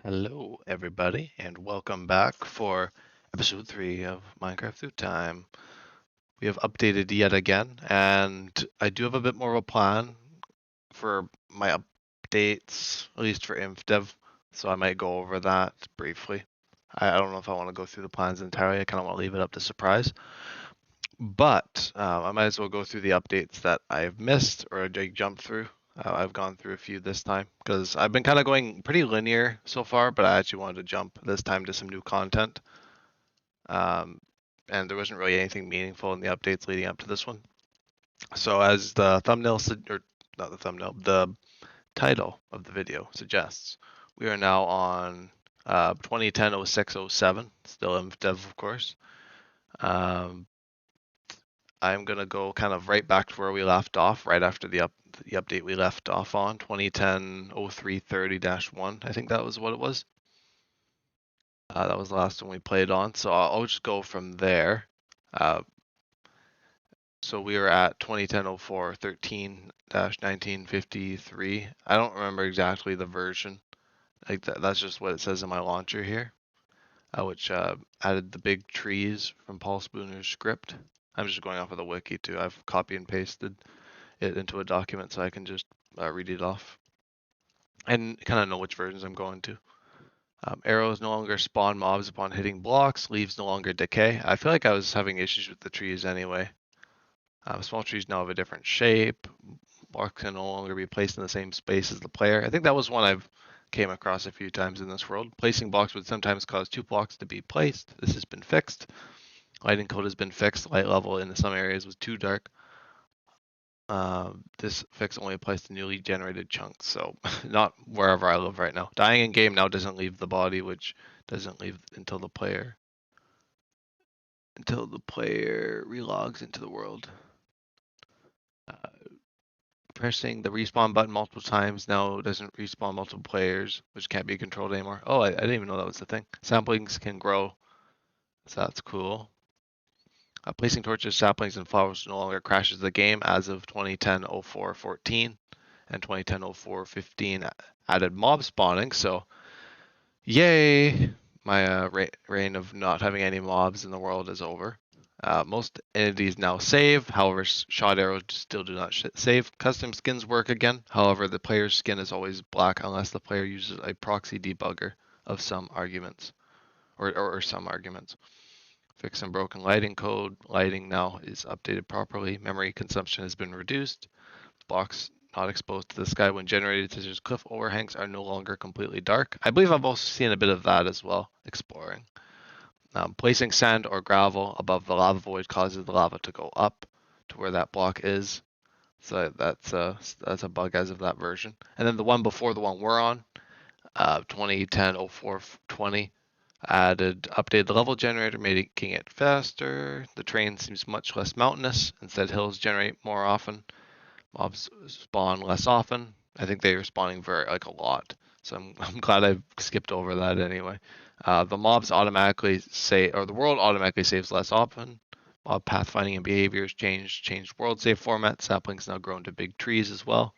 Hello, everybody, and welcome back for episode 3 of Minecraft Through Time. We have updated yet again, and I do have a bit more of a plan for my updates, at least for inf-dev, so I might go over that briefly. I don't know if I want to go through the plans entirely, I kind of want to leave it up to surprise. But I might as well go through the updates that I've missed or I jumped through. I've gone through a few this time because I've been kind of going pretty linear so far, but I actually wanted to jump this time to some new content. Um, and there wasn't really anything meaningful in the updates leading up to this one. So as the thumbnail, or not the thumbnail, the title of the video suggests, we are now on 2010-0607, still inf-dev of course. Um, I'm going to go kind of right back to where we left off, right after the update we left off on, 2010-0330-1. I think that was what it was. That was the last one we played on, so I'll just go from there. So we were at 2010-0413-1953. I don't remember exactly the version. Like that's just what it says in my launcher here, which added the big trees from Paul Spooner's script. I'm just going off of the wiki too. I've copy and pasted it into a document so I can just read it off and kind of know which versions I'm going to. Arrows no longer spawn mobs upon hitting blocks. Leaves no longer decay. I feel like I was having issues with the trees anyway. Small trees now have a different shape. Blocks can no longer be placed in the same space as the player. I think that was one I've came across a few times in this world. Placing blocks would sometimes cause 2 blocks to be placed. This has been fixed. Lighting code has been fixed. Light level in some areas was too dark. This fix only applies to newly generated chunks, so not wherever I live right now. Dying in game now doesn't leave the body, which doesn't leave until the player relogs into the world. Pressing the respawn button multiple times now doesn't respawn multiple players, which can't be controlled anymore. Oh, I didn't even know that was the thing. Saplings can grow, so that's cool. Placing torches, saplings, and flowers no longer crashes the game as of 2010-0414 and 2010-0415 added mob spawning. So, yay! My reign of not having any mobs in the world is over. Most entities now save. However, shot arrows still do not save. Custom skins work again. However, the player's skin is always black unless the player uses a proxy debugger of some arguments, or some arguments. Fix some broken lighting code. Lighting now is updated properly. Memory consumption has been reduced. Blocks not exposed to the sky when generated, such as cliff overhangs, are no longer completely dark. I believe I've also seen a bit of that as well, exploring. Placing sand or gravel above the lava void causes the lava to go up to where that block is. So that's a bug as of that version. And then the one before the one we're on, 2010-0420, updated the level generator, making it faster. The terrain seems much less mountainous. Instead, hills generate more often. Mobs spawn less often. I think they are spawning a lot. So I'm glad I skipped over that anyway. The mobs automatically the world automatically saves less often. Mob pathfinding and behaviors changed world save format. Saplings now grow into big trees as well.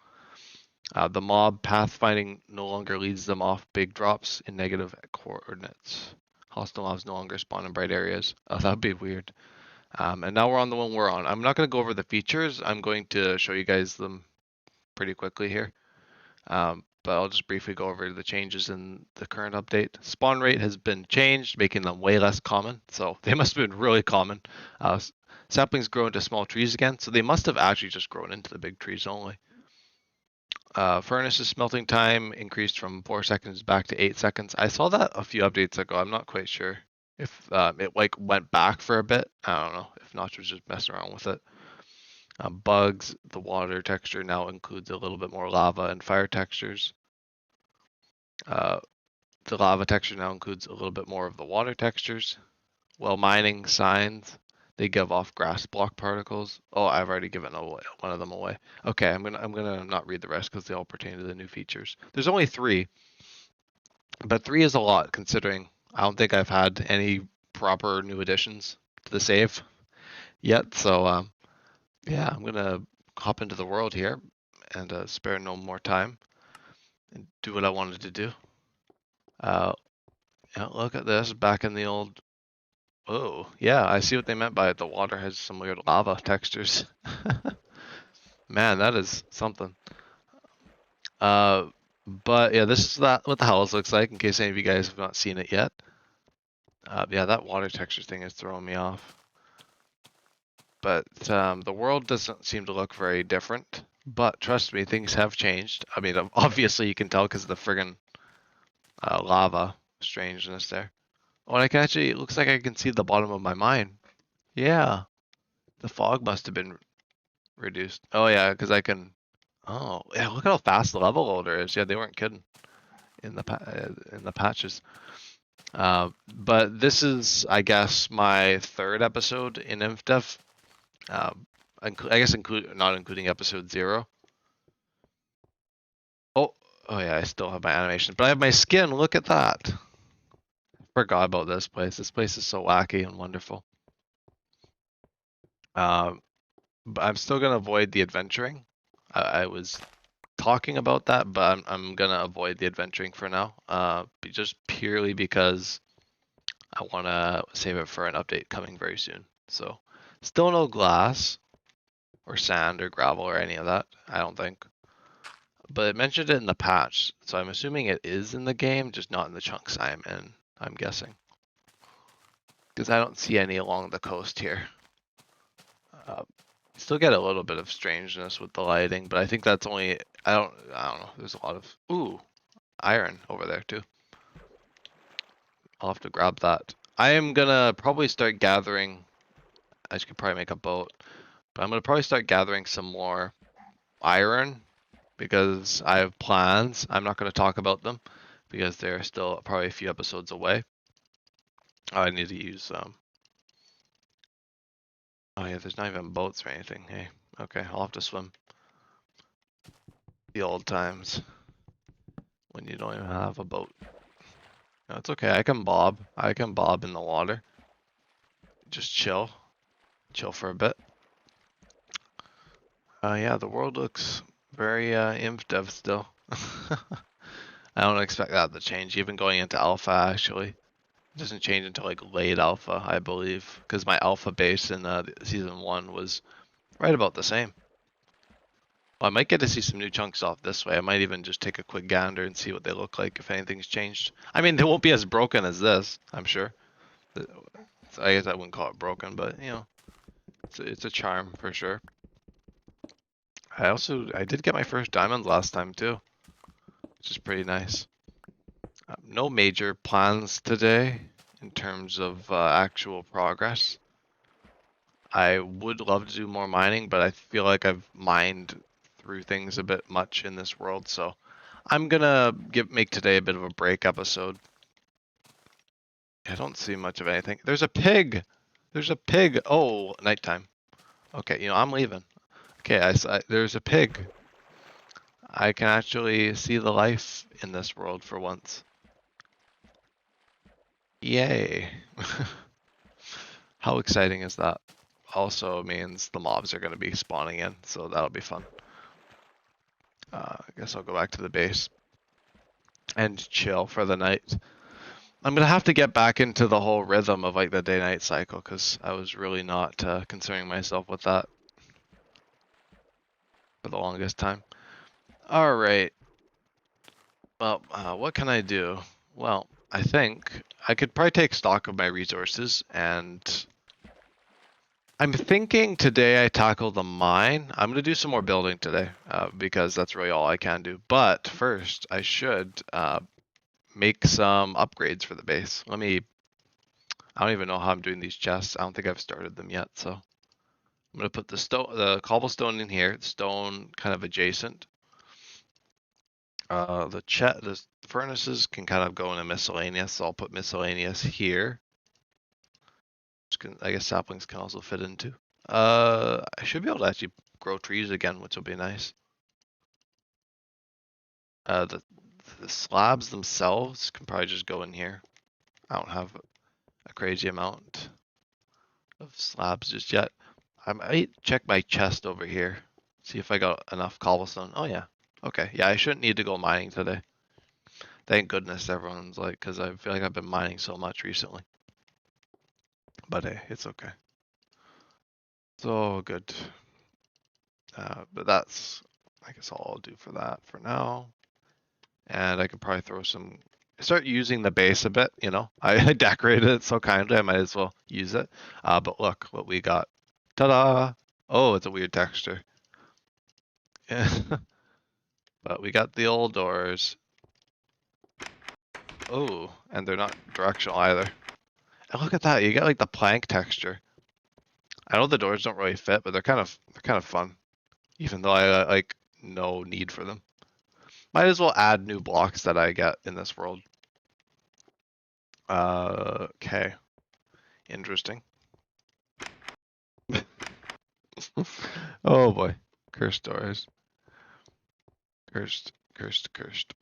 The mob pathfinding no longer leads them off big drops in negative coordinates. Hostile mobs no longer spawn in bright areas. Oh, that'd be weird. And now we're on the one we're on. I'm not going to go over the features. I'm going to show you guys them pretty quickly here. But I'll just briefly go over the changes in the current update. Spawn rate has been changed, making them way less common. So they must have been really common. Saplings grow into small trees again, so they must have actually just grown into the big trees only. Furnace's smelting time increased from 4 seconds back to 8 seconds. I saw that a few updates ago. I'm not quite sure if it went back for a bit. I don't know if Notch was just messing around with it. Bugs, the water texture now includes a little bit more lava and fire textures. The lava texture now includes a little bit more of the water textures. While mining signs, they give off grass block particles. Oh, I've already given one of them away. Okay, I'm gonna not read the rest because they all pertain to the new features. There's only 3, but 3 is a lot considering I don't think I've had any proper new additions to the save yet. So yeah, I'm gonna hop into the world here and spare no more time and do what I wanted to do. Uh, yeah, look at this back in the old. Oh, yeah, I see what they meant by it. The water has some weird lava textures. Man, that is something. Uh, but yeah, this is what the house looks like in case any of you guys have not seen it yet. Yeah, that water texture thing is throwing me off. But the world doesn't seem to look very different. But trust me, things have changed. I mean, obviously you can tell because of the friggin' lava strangeness there. Oh, and I can actually, it looks like I can see the bottom of my mine. Yeah, the fog must have been reduced. Oh yeah, because I can. Oh yeah, look how fast the level loader is. Yeah, they weren't kidding in the patches. But this is, I guess, my third episode in InfDev. Uh, I guess not including episode 0. Oh, oh yeah, I still have my animation, but I have my skin. Look at that. Forgot about this place. This place is so wacky and wonderful. Um, but I'm still gonna avoid the adventuring. I was talking about that, but I'm gonna avoid the adventuring for now. Just purely because I wanna save it for an update coming very soon. So, still no glass or sand or gravel or any of that. I don't think. But it mentioned it in the patch, so I'm assuming it is in the game, just not in the chunks I'm in. I'm guessing because I don't see any along the coast here. Still get a little bit of strangeness with the lighting, but I think that's only I don't know. There's a lot of iron over there too. I'll have to grab that. I am gonna probably start gathering. I could probably make a boat, but I'm gonna probably start gathering some more iron because I have plans. I'm not gonna talk about them because they're still probably a few episodes away. Oh, I need to use Oh yeah, there's not even boats or anything. Hey, okay, I'll have to swim. The old times when you don't even have a boat. No, it's okay. I can bob. I can bob in the water. Just chill. Chill for a bit. Yeah, the world looks very inf-dev still. I don't expect that to change, even going into alpha actually. It doesn't change until like late alpha, I believe, because my alpha base in season 1 was right about the same. Well, I might get to see some new chunks off this way. I might even just take a quick gander and see what they look like if anything's changed. I mean, they won't be as broken as this, I'm sure. So I guess I wouldn't call it broken, but you know, it's a charm for sure. I did get my first diamond last time too, which is pretty nice. No major plans today in terms of actual progress. I would love to do more mining, but I feel like I've mined through things a bit much in this world, so I'm gonna make today a bit of a break episode. I don't see much of anything. There's a pig. There's a pig. Oh, nighttime. Okay, you know, I'm leaving. Okay, there's a pig. I can actually see the life in this world for once. Yay. How exciting is that? Also means the mobs are going to be spawning in, so that'll be fun. I guess I'll go back to the base and chill for the night. I'm going to have to get back into the whole rhythm of like the day-night cycle because I was really not concerning myself with that for the longest time. All right. Well, what can I do? Well, I think I could probably take stock of my resources, and I'm thinking today I tackle the mine. I'm going to do some more building today because that's really all I can do. But first, I should make some upgrades for the base. I don't even know how I'm doing these chests. I don't think I've started them yet, so I'm going to put the cobblestone in here, stone kind of adjacent. The furnaces can kind of go in a miscellaneous, so I'll put miscellaneous here. I guess saplings can also fit into. I should be able to actually grow trees again, which will be nice. The slabs themselves can probably just go in here. I don't have a crazy amount of slabs just yet. I might check my chest over here, see if I got enough cobblestone. Oh yeah. Okay, yeah, I shouldn't need to go mining today. Thank goodness everyone's like, because I feel like I've been mining so much recently. But hey, it's okay. So good. But that's, I guess all I'll do for that for now. And I could probably throw some, start using the base a bit, you know. I decorated it so kindly, I might as well use it. But look what we got. Ta-da! Oh, it's a weird texture. Yeah. But we got the old doors. Oh, and they're not directional either. And look at that, you get like the plank texture. I know the doors don't really fit, but they're kind of fun. Even though I like no need for them. Might as well add new blocks that I get in this world. Okay. Interesting. Oh boy. Cursed doors. Cursed, cursed, cursed.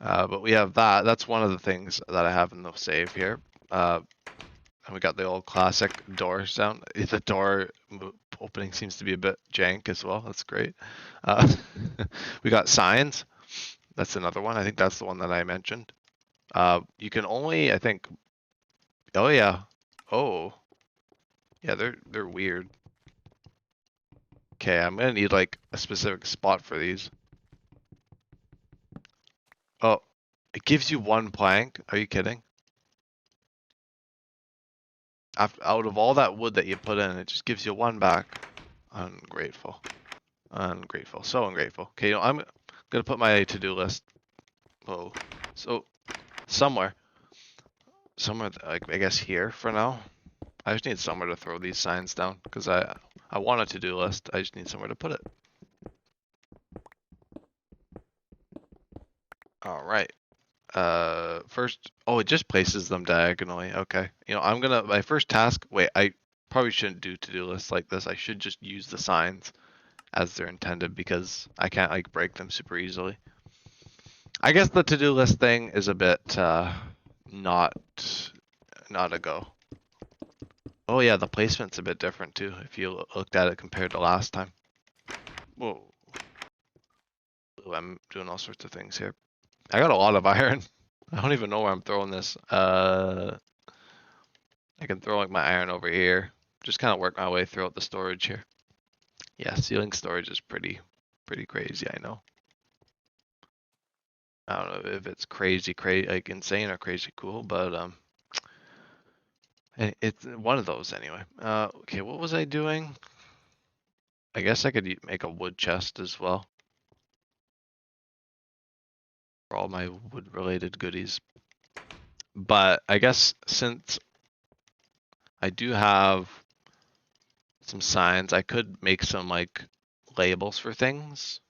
But we have that. That's one of the things that I have in the save here. And we got the old classic door sound. The door opening seems to be a bit jank as well. That's great. Uh, we got signs. That's another one. I think that's the one that I mentioned. You can only, I think. Oh yeah. Oh. Yeah, they're weird. Okay, I'm gonna need like a specific spot for these. Oh, it gives you one plank. Are you kidding? Out of all that wood that you put in, it just gives you one back. Ungrateful. Ungrateful. So ungrateful. Okay, I'm gonna put my to-do list. Whoa. So somewhere, like I guess here for now. I just need somewhere to throw these signs down because I want a to-do list. I just need somewhere to put it. All right. First, oh, it just places them diagonally. Okay. My first task, wait, I probably shouldn't do to-do lists like this. I should just use the signs as they're intended because I can't like break them super easily. I guess the to-do list thing is a bit, not a go. Oh yeah, the placement's a bit different too if you looked at it compared to last time. Whoa. Ooh, I'm doing all sorts of things here. I got a lot of iron. I don't even know where I'm throwing this. I can throw like my iron over here. Just kind of work my way throughout the storage here. Yeah, ceiling storage is pretty crazy, I know. I don't know if it's crazy, like insane or crazy cool, but it's one of those anyway. Okay, what was I doing? I guess I could make a wood chest as well for all my wood related goodies. But I guess since I do have some signs, I could make some like labels for things.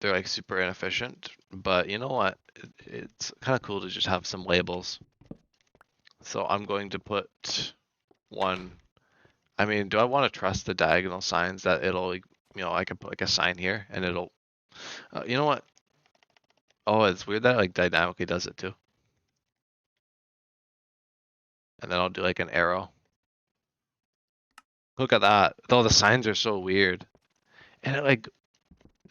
They're like super inefficient, but you know what? It's kind of cool to just have some labels. So I'm going to put one. I mean, do I want to trust the diagonal signs that it'll, like, I could put like a sign here and it'll, you know what? Oh, it's weird that it, like dynamically does it too. And then I'll do like an arrow. Look at that. Oh, the signs are so weird. And it like,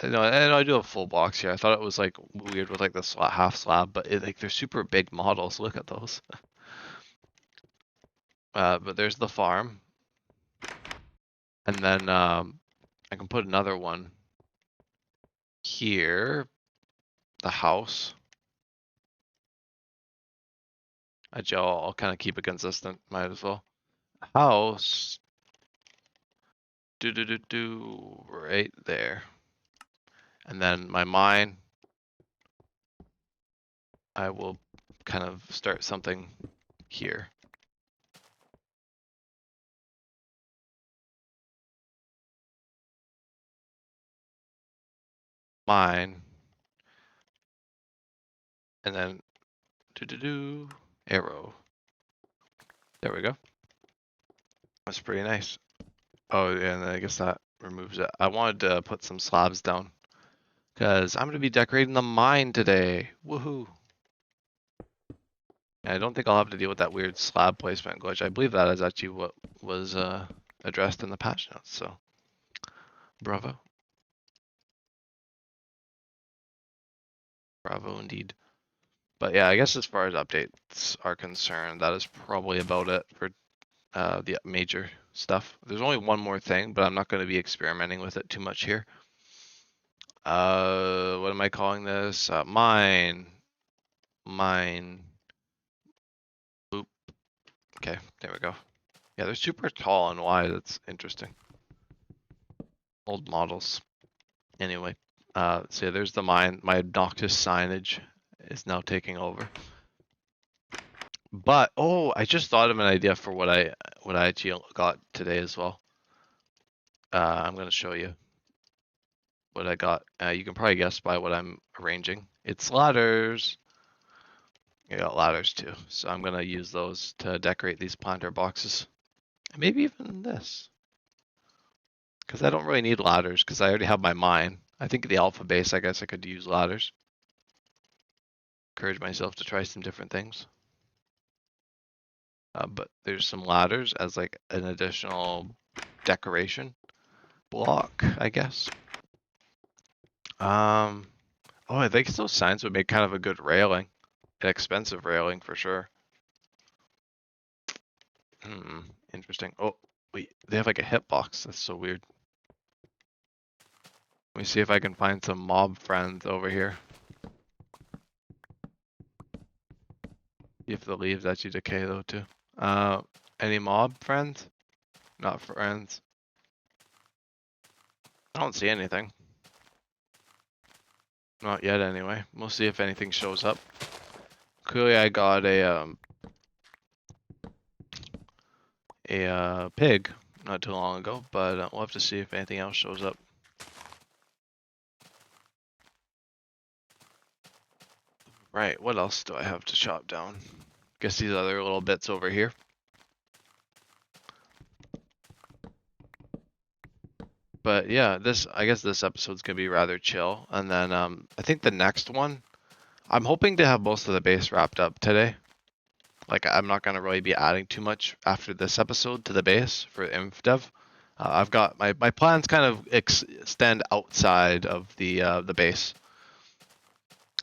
and I do a full box here. I thought it was like weird with like the half slab, but like they're super big models. Look at those. But there's the farm. And then I can put another one here. The house. I'll kind of keep it consistent. Might as well. House. Right there. And then my mine. I will kind of start something here. Mine. And then arrow. There we go. That's pretty nice. Oh, yeah, and then I guess that removes it. I wanted to put some slabs down because I'm going to be decorating the mine today. Woohoo. I don't think I'll have to deal with that weird slab placement glitch. I believe that is actually what was addressed in the patch notes, so bravo. Bravo indeed. But yeah, I guess as far as updates are concerned, that is probably about it for the major stuff. There's only one more thing, but I'm not going to be experimenting with it too much here. What am I calling this? Mine. Boop. Okay, there we go. Yeah, they're super tall and wide. That's interesting. Old models. Anyway, so yeah, there's the mine. My obnoxious signage is now taking over. But oh, I just thought of an idea for what I actually got today as well. I'm gonna show you what I got. You can probably guess by what I'm arranging. It's ladders. I got ladders too, so I'm gonna use those to decorate these planter boxes. And maybe even this, because I don't really need ladders because I already have my mine. I think the alpha base, I guess I could use ladders. Encourage myself to try some different things. But there's some ladders as like an additional decoration block, I guess. Oh, I think those signs would make kind of a good railing, an expensive railing for sure. Interesting. Oh, wait, they have like a hitbox. That's so weird. Let me see if I can find some mob friends over here. See if the leaves actually decay though too. Any mob friends? Not friends. I don't see anything. Not yet anyway. We'll see if anything shows up. Clearly I got a pig not too long ago, but we'll have to see if anything else shows up. Right, what else do I have to chop down? Guess these other little bits over here. But yeah, I guess this episode's gonna be rather chill. And then I think the next one, I'm hoping to have most of the base wrapped up today. Like I'm not gonna really be adding too much after this episode to the base for inf-dev. I've got my plans kind of extend outside of the base,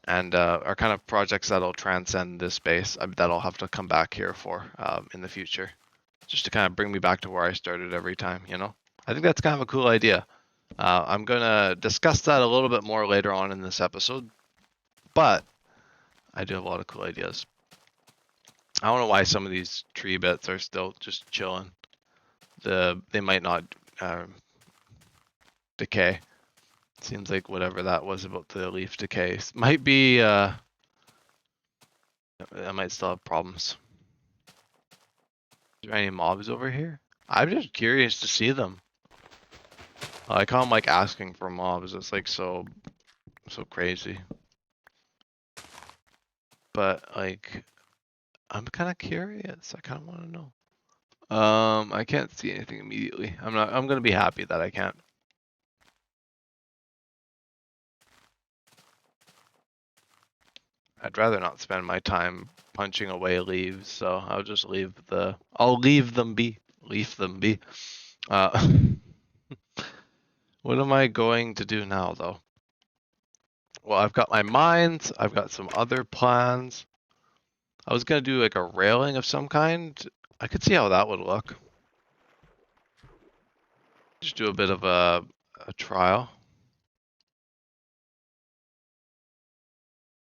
and are kind of projects that'll transcend this base that I'll have to come back here for in the future, just to kind of bring me back to where I started every time. You know, I think that's kind of a cool idea. I'm gonna discuss that a little bit more later on in this episode, but I do have a lot of cool ideas. I don't know why some of these tree bits are still just chilling. They might not decay. Seems like whatever that was about the leaf decay might be I might still have problems. Is there any mobs over here? I'm just curious to see them. I like how I'm like asking for mobs. It's like so crazy. But like I'm kind of curious. I kind of want to know. I can't see anything immediately. I'm gonna be happy that I can't. I'd rather not spend my time punching away leaves, so I'll just I'll leave them be. Leave them be. What am I going to do now though? Well, I've got my mines, I've got some other plans. I was gonna do like a railing of some kind. I could see how that would look. Just do a bit of a trial.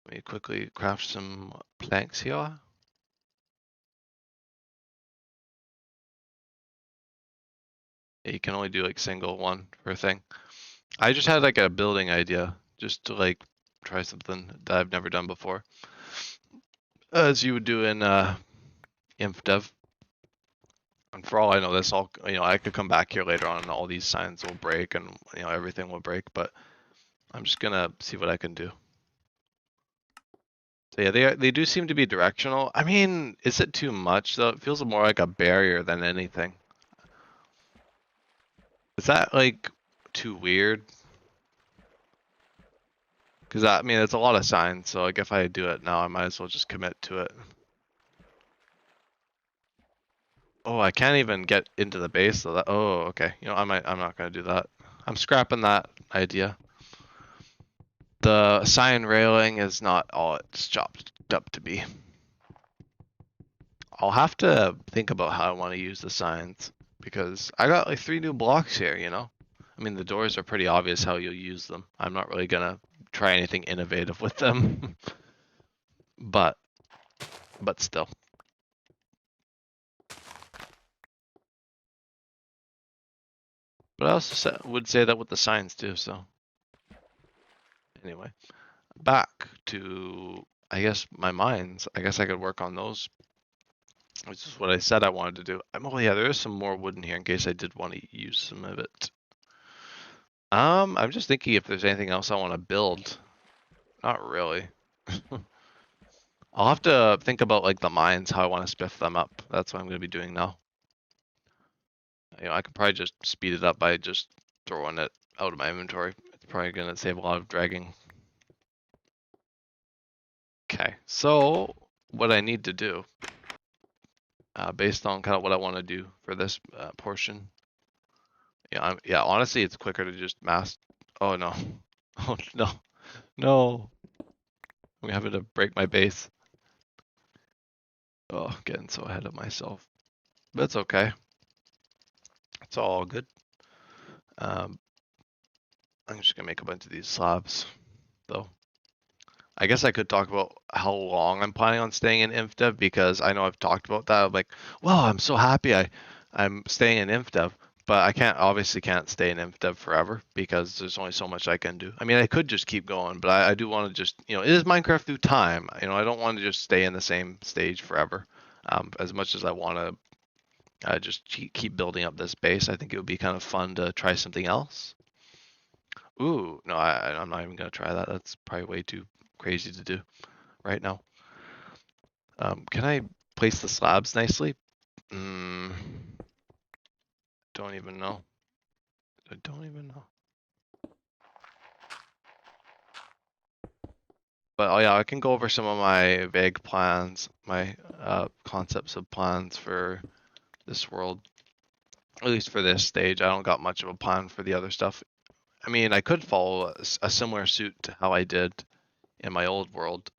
Let me quickly craft some planks here. You can only do like single one per thing. I just had like a building idea just to like try something that I've never done before. As you would do in inf-dev. And for all I know, I could come back here later on and all these signs will break and everything will break, but I'm just gonna see what I can do. So yeah, they do seem to be directional. I mean, is it too much though? It feels more like a barrier than anything. Is that like too weird? Because I mean, it's a lot of signs, so like if I do it now, I might as well just commit to it. Oh, I can't even get into the base though. Oh, okay. I'm not gonna do that. I'm scrapping that idea. The sign railing is not all it's chopped up to be. I'll have to think about how I want to use the signs because I got like 3 new blocks here, you know? I mean, the doors are pretty obvious how you'll use them. I'm not really gonna try anything innovative with them, but still. But I also would say that with the signs too, so. Anyway, back to, I guess, my mines. I guess I could work on those, which is what I said I wanted to do. Oh yeah, there is some more wood in here in case I did want to use some of it. I'm just thinking if there's anything else I want to build. Not really. I'll have to think about like the mines, how I want to spiff them up. That's what I'm going to be doing now. You know, I could probably just speed it up by just throwing it out of my inventory. It's probably going to save a lot of dragging. Okay, so what I need to do, based on kind of what I want to do for this portion, yeah, honestly, it's quicker to just mass. Oh no, oh no, no, I'm having to break my base. Oh, getting so ahead of myself. But it's okay. It's all good. I'm just gonna make a bunch of these slabs, though. I guess I could talk about how long I'm planning on staying in inf-dev because I know I've talked about that. I'm like, well, I'm so happy I'm staying in inf-dev, but I obviously can't stay in inf-dev forever because there's only so much I can do. I mean, I could just keep going, but I do want to just, you know, it is Minecraft through time. You know, I don't want to just stay in the same stage forever. As much as I want to just keep building up this base, I think it would be kind of fun to try something else. Ooh, no, I'm not even gonna try that. That's probably way too crazy to do right now. Can I place the slabs nicely? Don't even know. I don't even know. But oh yeah, I can go over some of my vague plans, my concepts of plans for this world. At least for this stage, I don't got much of a plan for the other stuff. I mean, I could follow a similar suit to how I did in my old world,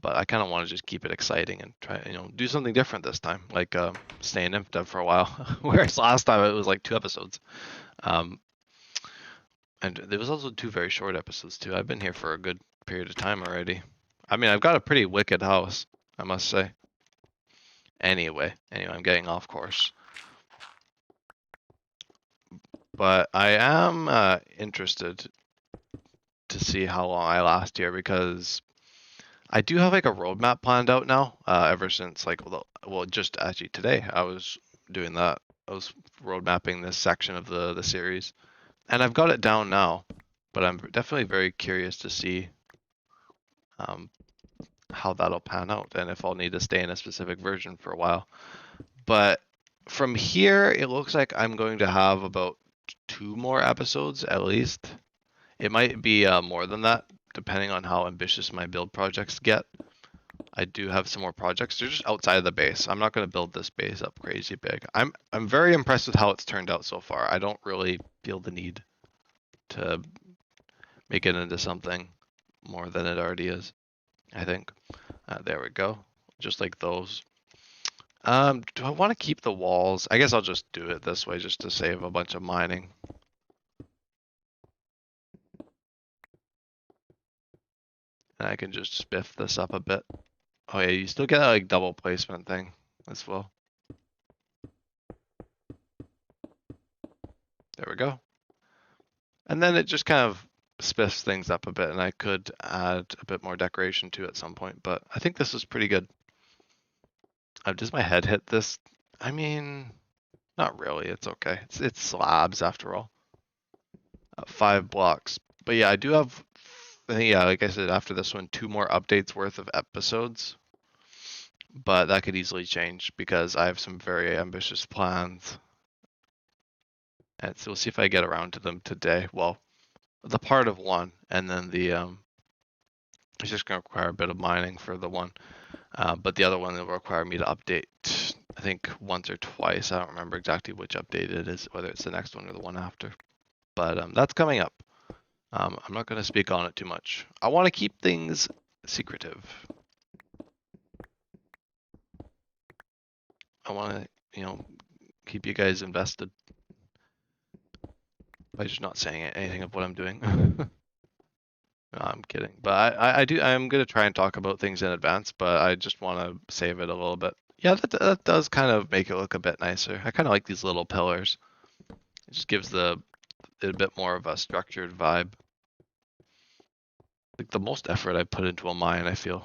but I kind of want to just keep it exciting and try, you know, do something different this time, like stay in inf-dev for a while. Whereas last time it was like 2 episodes. And there was also 2 very short episodes too. I've been here for a good period of time already. I mean, I've got a pretty wicked house, I must say. Anyway, I'm getting off course. But I am interested to see how long I last here because I do have like a roadmap planned out now. Ever since like well, just actually today I was doing that. I was road mapping this section of the series, and I've got it down now. But I'm definitely very curious to see how that'll pan out and if I'll need to stay in a specific version for a while. But from here, it looks like I'm going to have about 2 more episodes at least. It might be more than that, depending on how ambitious my build projects get. I do have some more projects. They're just outside of the base. I'm not going to build this base up crazy big. I'm very impressed with how it's turned out so far. I don't really feel the need to make it into something more than it already is, I think. There we go. Just like those. Do I want to keep the walls? I guess I'll just do it this way just to save a bunch of mining. And I can just spiff this up a bit. Oh yeah, you still get that like double placement thing as well. There we go. And then it just kind of spiffs things up a bit, and I could add a bit more decoration to it at some point, but I think this is pretty good. Does my head hit this? I mean, not really. It's okay. It's slabs after all. 5 blocks. But yeah, I do have, I think, yeah, like I said, after this one, 2 more updates worth of episodes. But that could easily change because I have some very ambitious plans. And so we'll see if I get around to them today. Well, the part of one, and then the it's just going to require a bit of mining for the one. But the other one will require me to update, I think, once or twice. I don't remember exactly which update it is, whether it's the next one or the one after. But that's coming up. I'm not going to speak on it too much. I want to keep things secretive. I want to, keep you guys invested by just not saying anything of what I'm doing. No, I'm kidding. But I'm going to try and talk about things in advance, but I just want to save it a little bit. Yeah, that does kind of make it look a bit nicer. I kind of like these little pillars. It just gives it a bit more of a structured vibe. Like the most effort I put into a mine, I feel.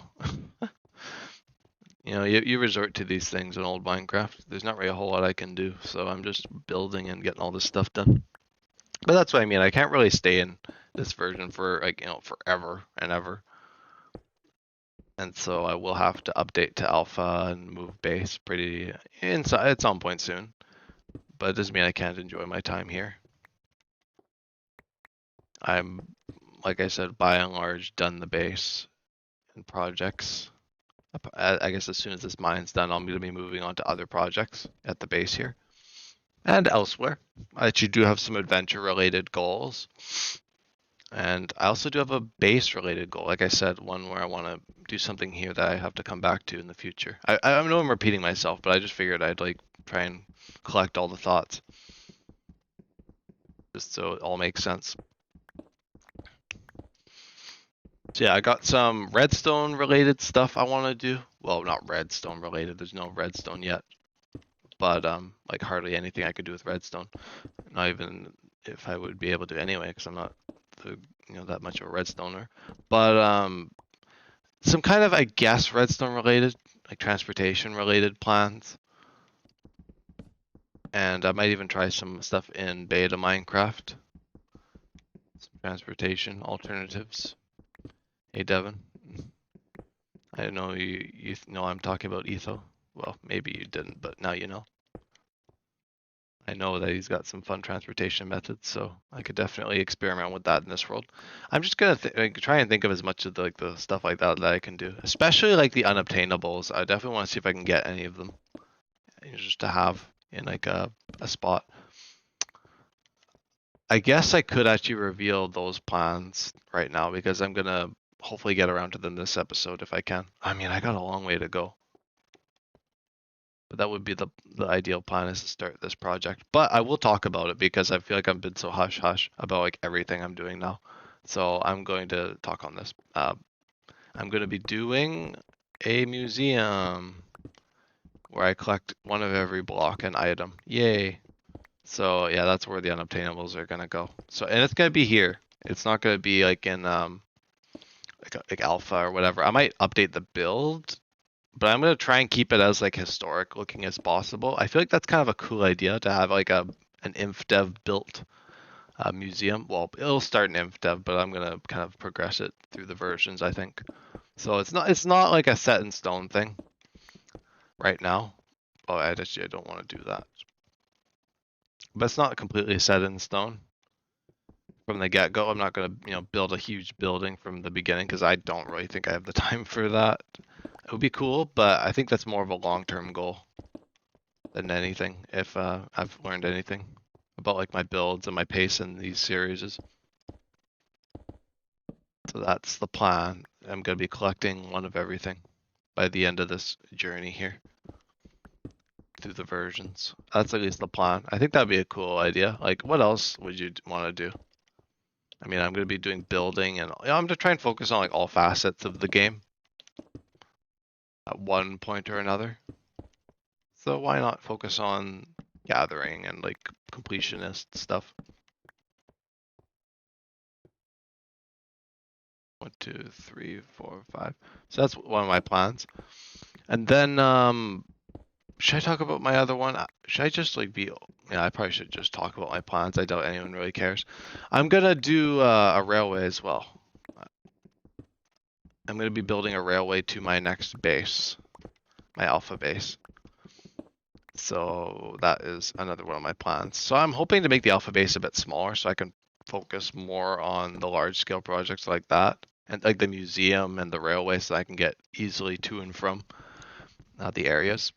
You resort to these things in old Minecraft. There's not really a whole lot I can do, so I'm just building and getting all this stuff done. But that's what I mean. I can't really stay in this version for forever and ever. And so I will have to update to alpha and move base pretty inside at some point soon. But it doesn't mean I can't enjoy my time here. I'm, like I said, by and large done the base and projects. I guess as soon as this mine's done, I'm going to be moving on to other projects at the base here and elsewhere. I actually do have some adventure related goals. And I also do have a base related goal. Like I said, one where I want to do something here that I have to come back to in the future. I know I'm repeating myself, but I just figured I'd try and collect all the thoughts. Just so it all makes sense. So yeah, I got some redstone related stuff I want to do. Well, not redstone related. There's no redstone yet. But like hardly anything I could do with redstone. Not even if I would be able to anyway, because I'm not that much of a redstoner. But some kind of, I guess, redstone related, like transportation related plans. And I might even try some stuff in beta Minecraft. Some transportation alternatives. Hey Devin. I know you know I'm talking about Etho. Well, maybe you didn't, but now you know. I know that he's got some fun transportation methods, so I could definitely experiment with that in this world. I'm just gonna try and think of as much of the stuff like that I can do, especially like the unobtainables. I definitely want to see if I can get any of them, just to have in like a spot. I guess I could actually reveal those plans right now because I'm gonna hopefully get around to them this episode if I can. I mean, I got a long way to go. But that would be the ideal plan, is to start this project. But I will talk about it because I feel like I've been so hush hush about like everything I'm doing now. So I'm going to talk on this. I'm going to be doing a museum where I collect one of every block and item. Yay. So yeah, that's where the unobtainables are going to go. So, and it's going to be here. It's not going to be like in like alpha or whatever. I might update the build, but I'm gonna try and keep it as like historic looking as possible. I feel like that's kind of a cool idea to have like an inf-dev built museum. Well, it'll start in inf-dev, but I'm gonna kind of progress it through the versions, I think. So it's not like a set in stone thing right now. Oh, I don't want to do that. But it's not completely set in stone from the get-go. I'm not gonna build a huge building from the beginning because I don't really think I have the time for that. It would be cool, but I think that's more of a long-term goal than anything, if I've learned anything about like my builds and my pace in these series. So that's the plan. I'm going to be collecting one of everything by the end of this journey here through the versions. That's at least the plan. I think that'd be a cool idea. Like, what else would you want to do? I mean, I'm going to be doing building, and I'm going to try and focus on like all facets of the game at one point or another. So why not focus on gathering and like completionist stuff? 1, 2, 3, 4, 5. So that's one of my plans. And then should I talk about my other one? Should I just like be yeah, I probably should just talk about my plans. I doubt anyone really cares. I'm gonna do a railway as well. I'm gonna be building a railway to my next base, my alpha base. So that is another one of my plans. So I'm hoping to make the alpha base a bit smaller so I can focus more on the large scale projects like that, and like the museum and the railway, so I can get easily to and from the areas.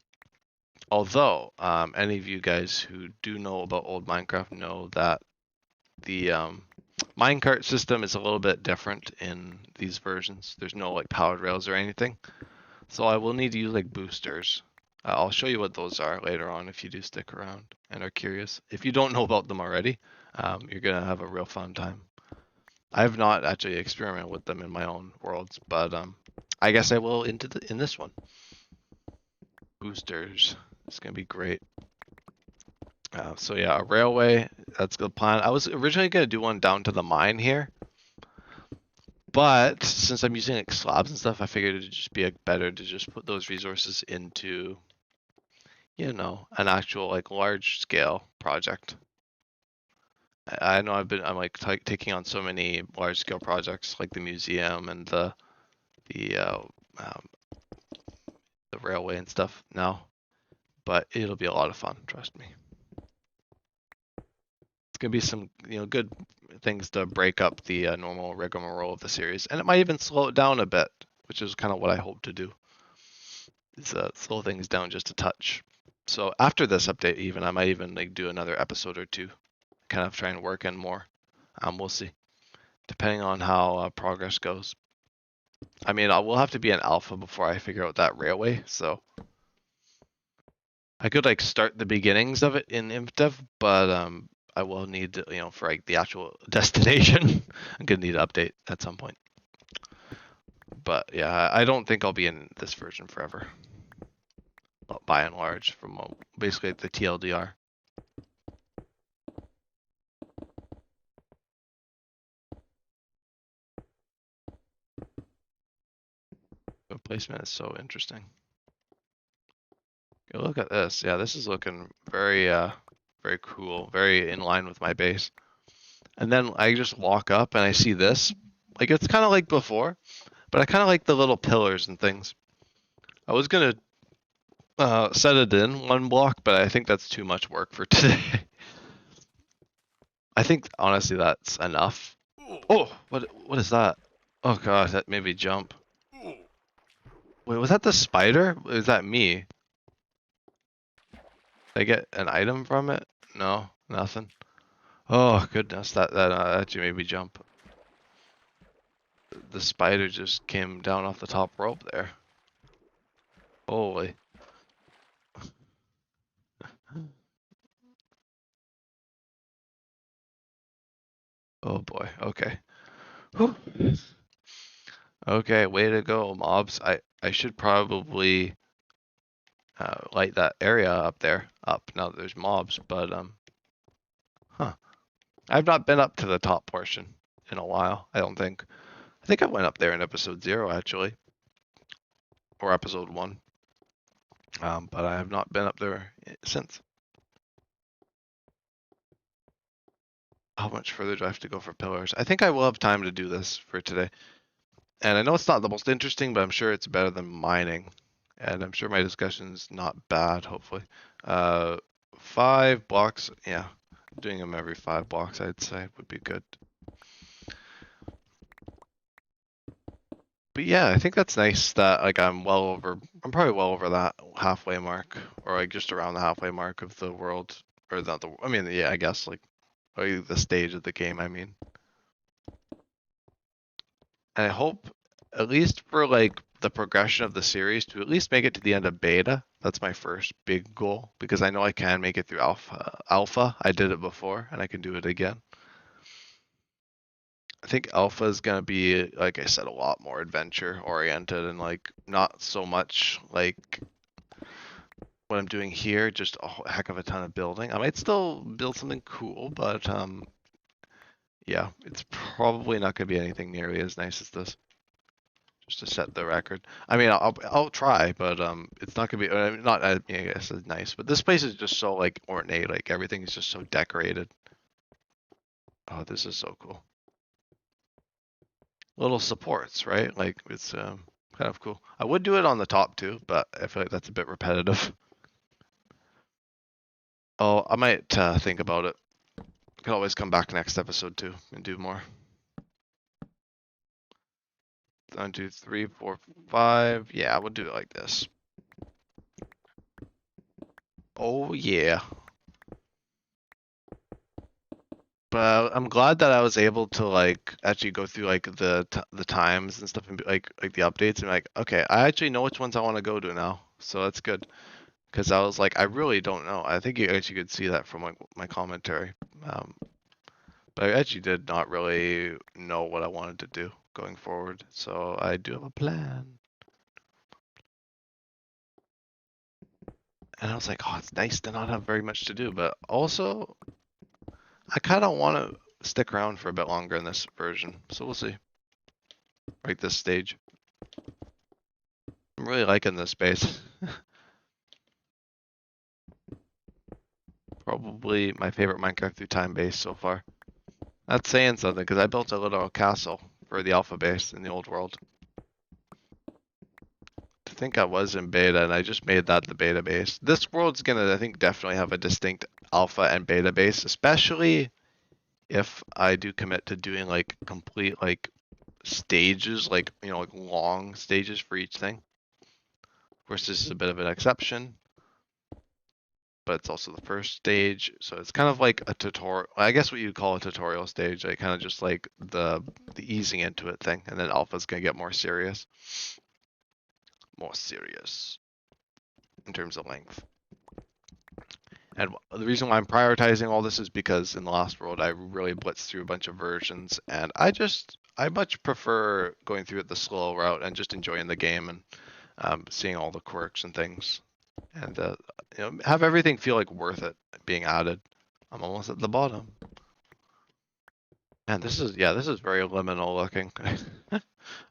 Although any of you guys who do know about old Minecraft know that the Minecart system is a little bit different in these versions. There's no like powered rails or anything. So I will need to use like boosters. I'll show you what those are later on if you do stick around and are curious. If you don't know about them already, you're gonna have a real fun time. I have not actually experimented with them in my own worlds, but I guess I will in this one. Boosters. It's gonna be great. So yeah, a railway. That's the plan. I was originally gonna do one down to the mine here, but since I'm using like slabs and stuff, I figured it'd just be like, better to just put those resources into, you know, an actual like large scale project. I know I'm like taking on so many large scale projects like the museum and the um, the railway and stuff now, but it'll be a lot of fun. Trust me. It's gonna be some good things to break up the normal rigmarole of the series, and it might even slow it down a bit, which is kind of what I hope to do. Is slow things down just a touch. So after this update, even I might even like do another episode or two, kind of try and work in more. We'll see, depending on how progress goes. I mean, I will have to be an alpha before I figure out that railway, so I could like start the beginnings of it in InfDev, but I will need to, for like the actual destination, I'm gonna need to update at some point. But yeah, I don't think I'll be in this version forever, by and large, from basically the TLDR. The placement is so interesting. Okay, look at this. Yeah, this is looking very, very cool, very in line with my base. And then I just walk up and I see this. Like it's kind of like before, but I kind of like the little pillars and things. I was gonna set it in one block, but I think that's too much work for today. I think honestly that's enough. Oh, what is that? Oh god, that made me jump. Wait, was that the spider? Is that me? Did I get an item from it? No, nothing. Oh goodness, that actually made me jump. The spider just came down off the top rope there. Holy. Oh boy. Okay. Whew. Okay, way to go, mobs. I should probably light that area up there up now that there's mobs, but huh. I've not been up to the top portion in a while, I don't think. I think I went up there in episode 0 actually, or episode 1. But I have not been up there since. How much further do I have to go for pillars? I think I will have time to do this for today. And I know it's not the most interesting, but I'm sure it's better than mining. And I'm sure my discussion's not bad, hopefully. 5 blocks, yeah. Doing them every 5 blocks, I'd say, would be good. But yeah, I think that's nice that like I'm probably well over that halfway mark, or like just around the halfway mark of the world, or not I mean, yeah, I guess like the stage of the game, I mean. And I hope, at least for like the progression of the series, to at least make it to the end of beta. That's my first big goal, because I know I can make it through alpha. I did it before and I can do it again. I think alpha is going to be, like I said, a lot more adventure oriented and like not so much like what I'm doing here, just a heck of a ton of building. I might still build something cool, but yeah, it's probably not going to be anything nearly as nice as this. Just to set the record. I mean, I'll try, but it's not gonna be not. I guess it's nice, but this place is just so like ornate. Like everything is just so decorated. Oh, this is so cool. Little supports, right? Like it's kind of cool. I would do it on the top too, but I feel like that's a bit repetitive. Oh, I might think about it. Could always come back next episode too and do more. 1, 2, 3, 4, 5. Yeah, we'll do it like this. Oh yeah. But I'm glad that I was able to like actually go through like the times and stuff and be, like the updates and like okay, I actually know which ones I want to go to now. So that's good because I was like I really don't know. I think you actually could see that from like my commentary. Um, but I actually did not really know what I wanted to do going forward. So I do have a plan. And I was like, oh, it's nice to not have very much to do, but also I kind of want to stick around for a bit longer in this version. So we'll see. Right this stage. I'm really liking this base. Probably my favorite Minecraft through time base so far. That's saying something because I built a little castle for the alpha base in the old world. I think I was in beta and I just made that the beta base. This world's gonna, I think, definitely have a distinct alpha and beta base, especially if I do commit to doing like complete like stages, like like long stages for each thing. Of course, this is a bit of an exception, but it's also the first stage, so it's kind of like a tutorial. I guess what you'd call a tutorial stage, like kind of just like the easing into it thing, and then alpha's gonna get more serious in terms of length. And the reason why I'm prioritizing all this is because in the last world I really blitzed through a bunch of versions, and I much prefer going through it the slow route and just enjoying the game and seeing all the quirks and things, and have everything feel like worth it being added. I'm almost at the bottom. And this is very liminal looking.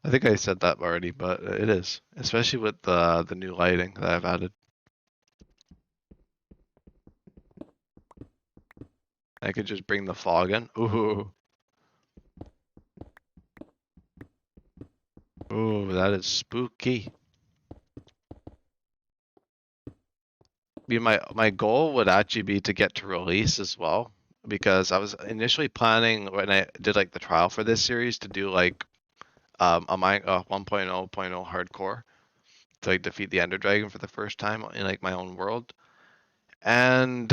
I think I said that already, but it is, especially with the new lighting that I've added. I could just bring the fog in. Ooh. Ooh, that is spooky. My goal would actually be to get to release as well, because I was initially planning when I did like the trial for this series to do like a 1.0.0 hardcore to like defeat the Ender Dragon for the first time in like my own world. And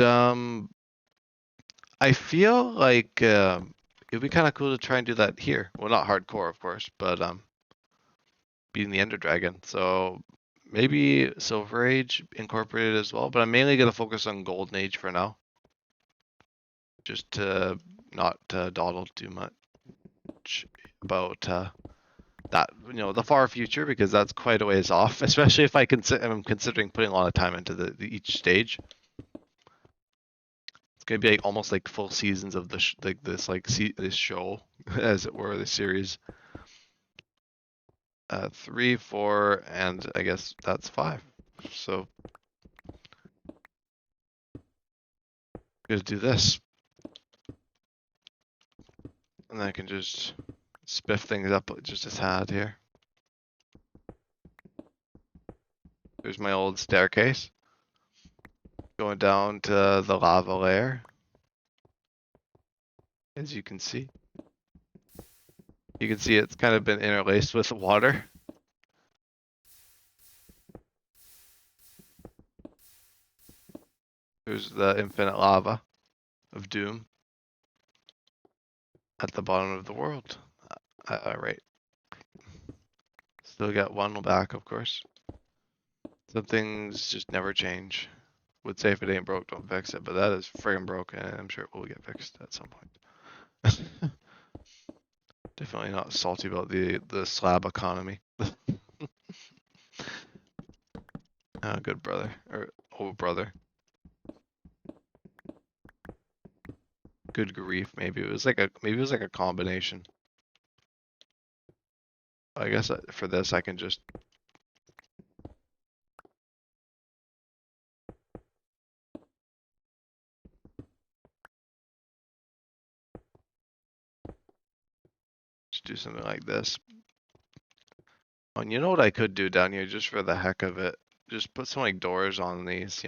I feel like it'd be kind of cool to try and do that here. Well, not hardcore, of course, but beating the Ender Dragon. So maybe Silver Age incorporated as well, but I'm mainly gonna focus on Golden Age for now, just to not dawdle too much about that, the far future, because that's quite a ways off, especially if I'm considering putting a lot of time into each stage. It's gonna be like almost like full seasons of this show, as it were, the series. 3, 4, and I guess that's 5. So gonna do this, and then I can just spiff things up just a tad here. There's my old staircase going down to the lava layer, as you can see. You can see it's kind of been interlaced with water. There's the infinite lava of doom at the bottom of the world. Right. Still got one back, of course. Some things just never change. Would say if it ain't broke, don't fix it, but that is friggin' broke, and I'm sure it will get fixed at some point. Definitely not salty about the slab economy. Good brother, or old brother. Good grief, maybe it was like a combination. I guess for this I can just do something like this. Oh, and you know what I could do down here just for the heck of it? Just put some like doors on these,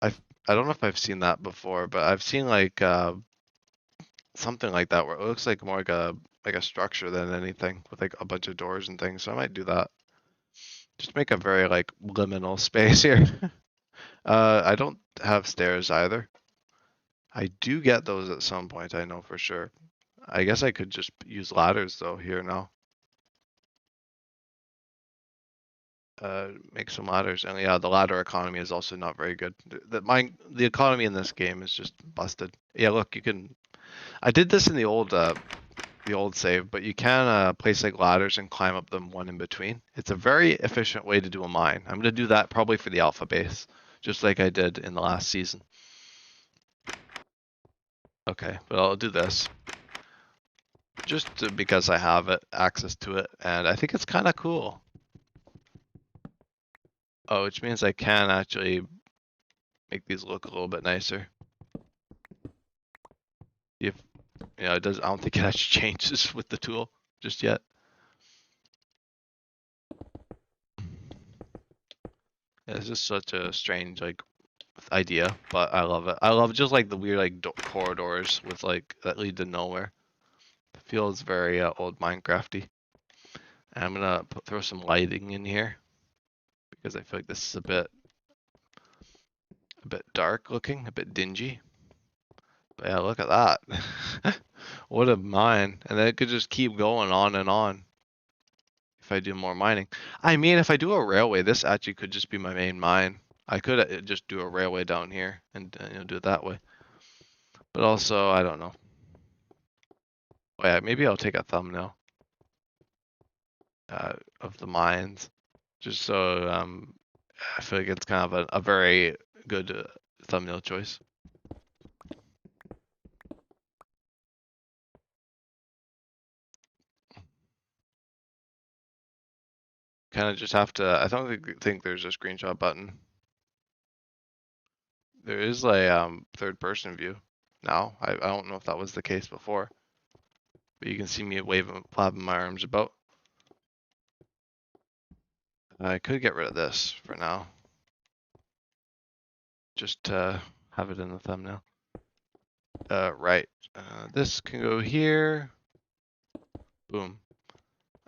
I don't know if I've seen that before, but I've seen like something like that where it looks like more like a structure than anything with like a bunch of doors and things. So I might do that. Just make a very like liminal space here. I don't have stairs either. I do get those at some point, I know for sure. I guess I could just use ladders though here now. Make some ladders, and yeah, the ladder economy is also not very good. The economy in this game is just busted. Yeah, look, you can. I did this in the old save, but you can place like ladders and climb up them one in between. It's a very efficient way to do a mine. I'm gonna do that probably for the alpha base, just like I did in the last season. Okay, but I'll do this just because I have access to it, and I think it's kind of cool. Oh, which means I can actually make these look a little bit nicer. If it does, I don't think it actually changes with the tool just yet. Yeah, it's just such a strange idea, but I love it. I love just like the weird like corridors with like that lead to nowhere. It feels very old Minecrafty. And I'm gonna throw some lighting in here because I feel like this is a bit dark looking, a bit dingy. But yeah, look at that. What a mine. And then it could just keep going on and on if I do more mining. I mean, if I do a railway, this actually could just be my main mine. I could just do a railway down here and do it that way. But also, I don't know. Oh, yeah, maybe I'll take a thumbnail of the mines, just so I feel like it's kind of a very good thumbnail choice. Kind of just have to. I don't think there's a screenshot button. There is a third person view now. I don't know if that was the case before, but you can see me waving, flapping my arms about. I could get rid of this for now, just to have it in the thumbnail. Right. This can go here. Boom.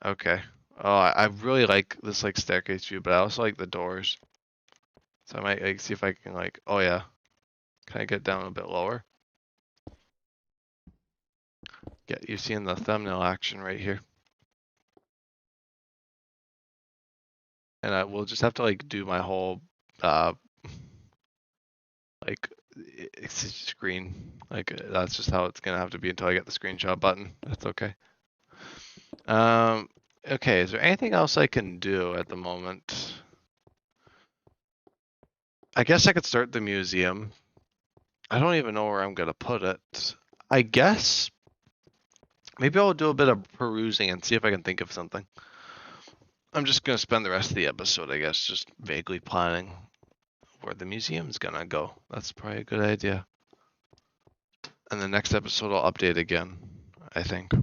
Okay. Oh, I really like this like staircase view, but I also like the doors. So I might like see if I can like. Oh yeah. Can I get down a bit lower? Yeah, you're seeing the thumbnail action right here. And I will just have to like do my whole like screen. Like that's just how it's gonna have to be until I get the screenshot button. That's okay. Okay, is there anything else I can do at the moment? I guess I could start the museum. I don't even know where I'm gonna put it. I guess maybe I'll do a bit of perusing and see if I can think of something. I'm just gonna spend the rest of the episode, I guess, just vaguely planning where the museum's gonna go. That's probably a good idea. And the next episode I'll update again, I think.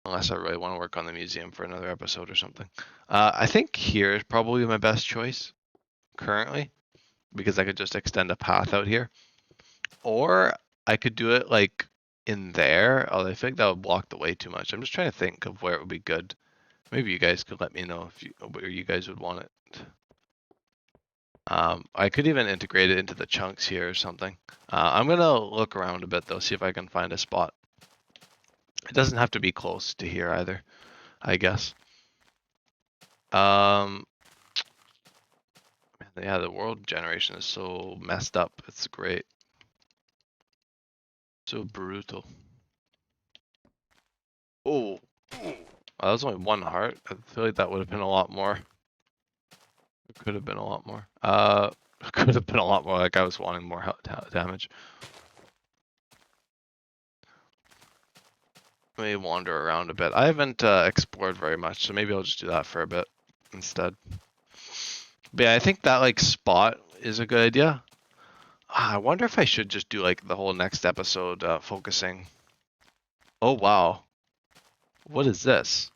Unless I really want to work on the museum for another episode or something. I think here is probably my best choice currently, because I could just extend a path out here. Or I could do it like in there, although I think that would block the way too much. I'm just trying to think of where it would be good. Maybe you guys could let me know where you guys would want it. I could even integrate it into the chunks here or something. I'm gonna look around a bit though, see if I can find a spot. It doesn't have to be close to here either, I guess. Man, yeah, the world generation is so messed up. It's great. So brutal. Oh, that was only one heart. I feel like that would have been a lot more. It could have been a lot more. Could have been a lot more. Like I was wanting more damage. Let me wander around a bit. I haven't explored very much, so maybe I'll just do that for a bit instead. But yeah, I think that like spot is a good idea. I wonder if I should just do like the whole next episode focusing. Oh wow, what is this?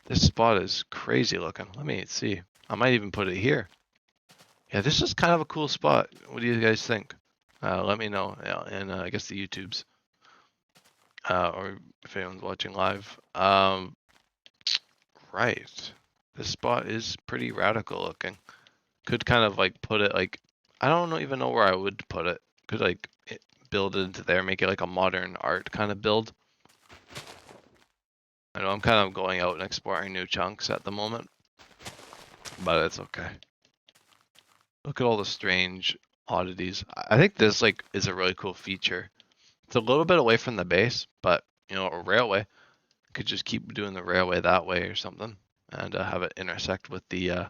This spot is crazy looking. Let me see. I might even put it here. Yeah, this is kind of a cool spot. What do you guys think? Let me know in I guess the YouTubes. Or if anyone's watching live. Right. This spot is pretty radical looking. Could kind of like put it like I don't even know where I would put it. Could like build it into there, make it like a modern art kind of build. I know I'm kind of going out and exploring new chunks at the moment, but it's okay. Look at all the strange oddities. I think this like is a really cool feature. It's a little bit away from the base, but you know, a railway could just keep doing the railway that way or something, and have it intersect with the.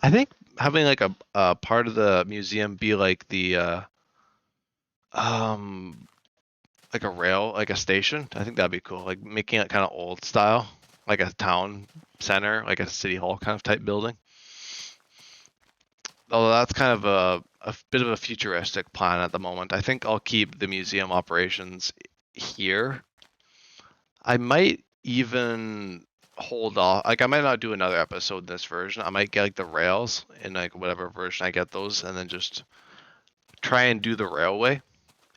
I think having like a part of the museum be like the um like a rail, like a station. I think that'd be cool. Like making it kind of old style, like a town center, like a city hall kind of type building. Although that's kind of a bit of a futuristic plan at the moment. I think I'll keep the museum operations here. I might even hold off. Like I might not do another episode in this version. I might get like the rails in like whatever version I get those, and then just try and do the railway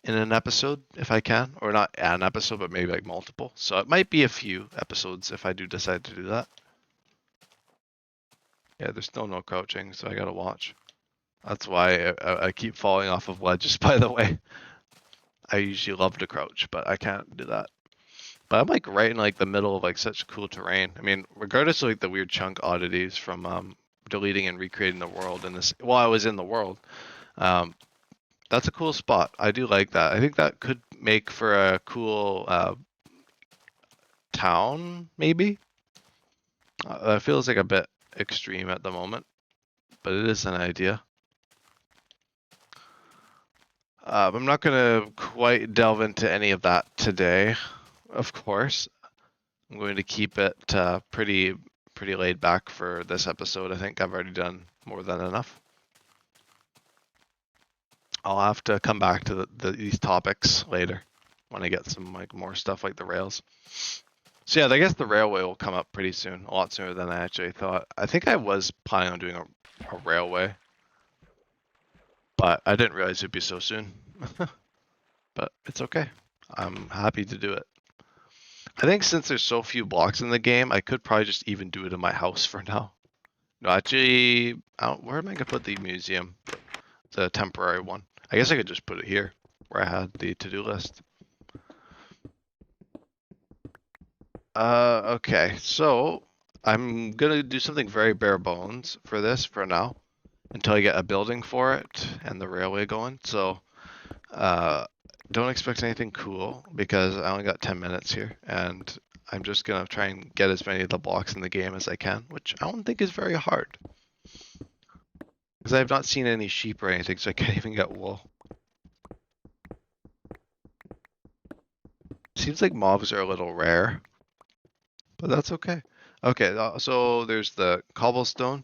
in an episode if I can, or not an episode, but maybe like multiple. So it might be a few episodes if I do decide to do that. Yeah, there's still no crouching, so I gotta watch. That's why I keep falling off of ledges, by the way. I usually love to crouch, but I can't do that. But I'm like right in like the middle of like such cool terrain. I mean, regardless of like the weird chunk oddities from deleting and recreating the world in this while I was in the world, um, that's a cool spot. I do like that. I think that could make for a cool town, maybe. It feels like a bit extreme at the moment, but it is an idea. I'm not going to quite delve into any of that today, of course. I'm going to keep it pretty laid back for this episode. I think I've already done more than enough. I'll have to come back to these topics later when I get some like more stuff like the rails. So yeah, I guess the railway will come up pretty soon, a lot sooner than I actually thought. I think I was planning on doing a railway, but I didn't realize it'd be so soon. But it's okay. I'm happy to do it. I think since there's so few blocks in the game, I could probably just even do it in my house for now. No, actually, where am I gonna put the museum? The temporary one. I guess I could just put it here, where I had the to-do list. Okay, so I'm gonna do something very bare bones for this for now, until I get a building for it and the railway going. So, don't expect anything cool because I only got 10 minutes here, and I'm just gonna try and get as many of the blocks in the game as I can, which I don't think is very hard. Because I have not seen any sheep or anything, so I can't even get wool. Seems like mobs are a little rare, but that's okay. Okay, so there's the cobblestone,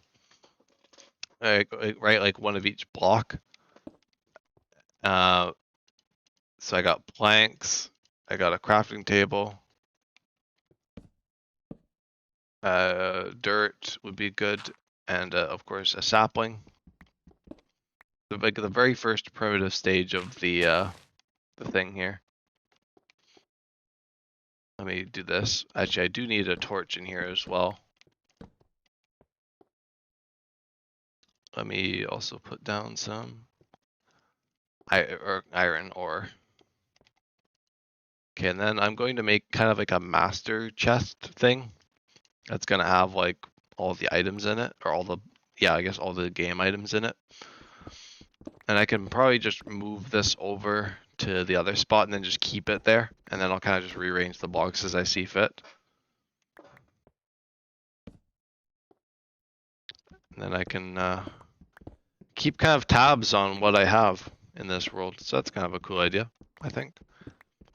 right, like one of each block. So I got planks, I got a crafting table. Dirt would be good, and of course a sapling. Like the very first primitive stage of the thing here. Let me do this. Actually, I do need a torch in here as well. Let me also put down some iron ore. Okay, and then I'm going to make kind of like a master chest thing. That's gonna have like all the items in it, or I guess all the game items in it. And I can probably just move this over to the other spot and then just keep it there. And then I'll kind of just rearrange the blocks as I see fit. And then I can keep kind of tabs on what I have in this world. So that's kind of a cool idea, I think.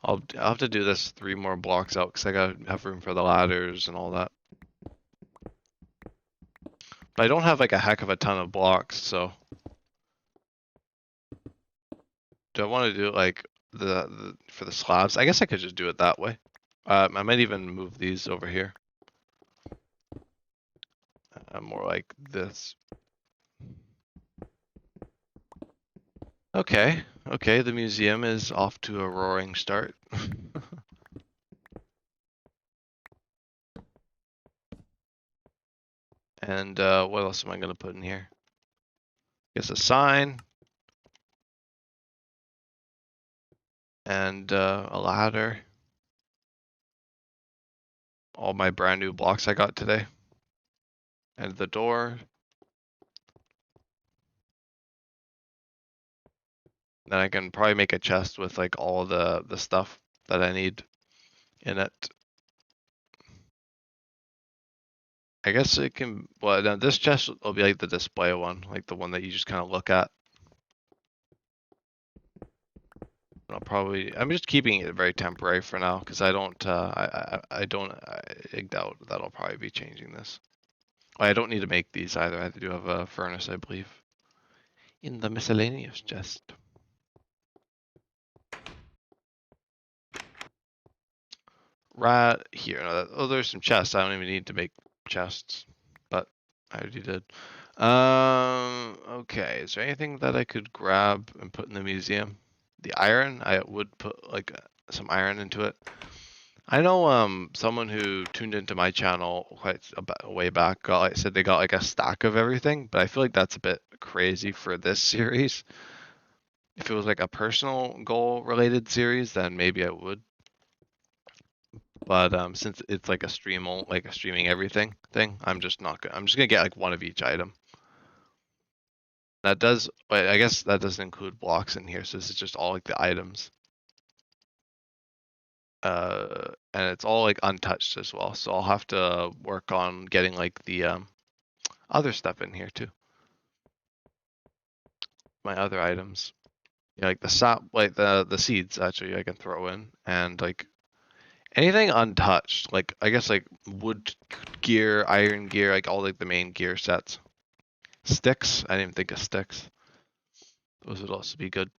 I'll have to do this 3 more blocks out because I gotta have room for the ladders and all that. But I don't have like a heck of a ton of blocks, so do I want to do it like for the slabs? I guess I could just do it that way. I might even move these over here. More like this. Okay, the museum is off to a roaring start. And what else am I gonna put in here? Guess a sign. and a ladder. All my brand new blocks I got today. And the door. Then I can probably make a chest with like all the stuff that I need in it. I guess it can, well, now this chest will be like the display one, like the one that you just kind of look at. I'm just keeping it very temporary for now because I doubt that I'll probably be changing this. I don't need to make these either. I do have a furnace, I believe, in the miscellaneous chest. Right here. Oh, there's some chests. I don't even need to make chests, but I already did. Okay. Is there anything that I could grab and put in the museum? The iron, I would put like some iron into it. I know someone who tuned into my channel quite a way back said they got like a stack of everything, but I feel like that's a bit crazy for this series. If it was like a personal goal related series, then maybe I would. But since it's like a streaming everything thing, I'm just gonna get like one of each item. That does, I guess that doesn't include blocks in here, so this is just all like the items. And it's all like untouched as well, so I'll have to work on getting like the other stuff in here too. My other items, yeah, like the sap, like the seeds actually I can throw in, and like anything untouched, like I guess like wood gear, iron gear, like all like the main gear sets. Sticks, I didn't even think of sticks. Those would also be good.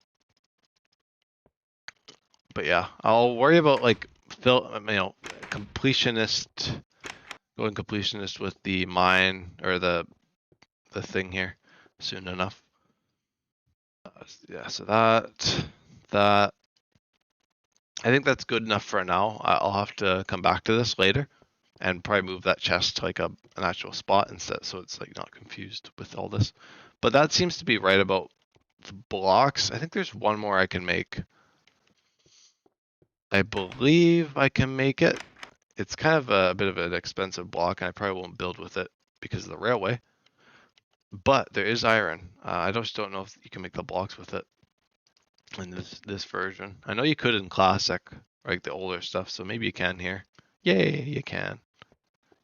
But yeah, I'll worry about like completionist, going completionist with the mine or the thing here soon enough. Yeah, so that I think that's good enough for now. I'll have to come back to this later and probably move that chest to like an actual spot instead, so it's like not confused with all this. But that seems to be right about the blocks. I think there's one more I can make. I believe I can make it. It's kind of a bit of an expensive block, and I probably won't build with it because of the railway. But there is iron. I just don't know if you can make the blocks with it in this version. I know you could in classic, like the older stuff, so maybe you can here. Yay, you can.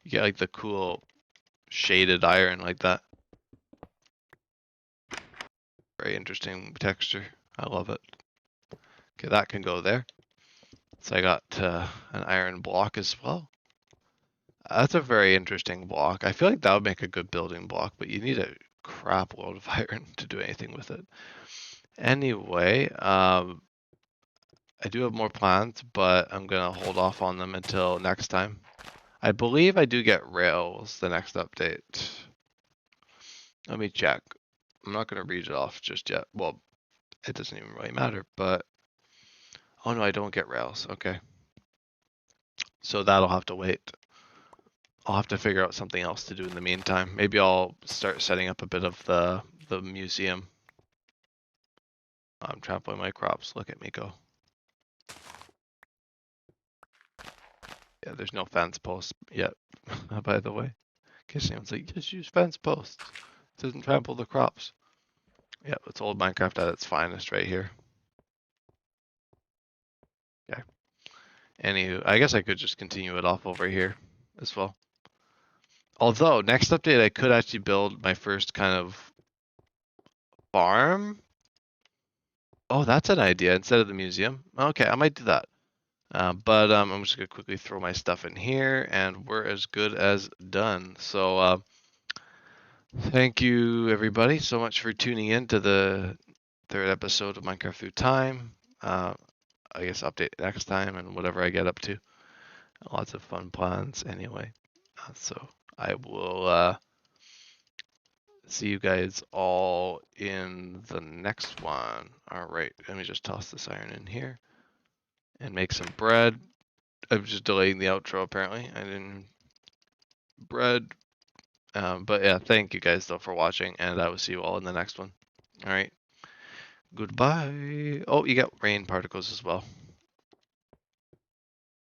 You get like the cool shaded iron like that. Very interesting texture. I love it. Okay, that can go there. So I got an iron block as well. That's a very interesting block. I feel like that would make a good building block, but you need a crap load of iron to do anything with it. Anyway, I do have more plans, but I'm gonna hold off on them until next time. I believe I do get rails the next update. Let me check. I'm not gonna read it off just yet. Well, it doesn't even really matter, but oh no, I don't get rails. Okay. So that'll have to wait. I'll have to figure out something else to do in the meantime. Maybe I'll start setting up a bit of the museum. I'm trampling my crops. Look at me go. Yeah, there's no fence posts yet, by the way. In case anyone's like, just use fence posts. It doesn't trample the crops. Yeah, it's old Minecraft at its finest right here. Okay. Anywho, I guess I could just continue it off over here as well. Although, next update, I could actually build my first kind of farm. Oh, that's an idea instead of the museum. Okay, I might do that. But I'm just gonna quickly throw my stuff in here, and we're as good as done. So thank you everybody so much for tuning in to the third episode of Minecraft Through Time. I guess update next time and whatever I get up to. Lots of fun plans anyway. So I will see you guys all in the next one. All right, let me just toss this iron in here and make some bread. I'm just delaying the outro apparently. I didn't bread. But yeah, thank you guys though for watching, and I will see you all in the next one. All right, Goodbye. Oh, you got rain particles as well.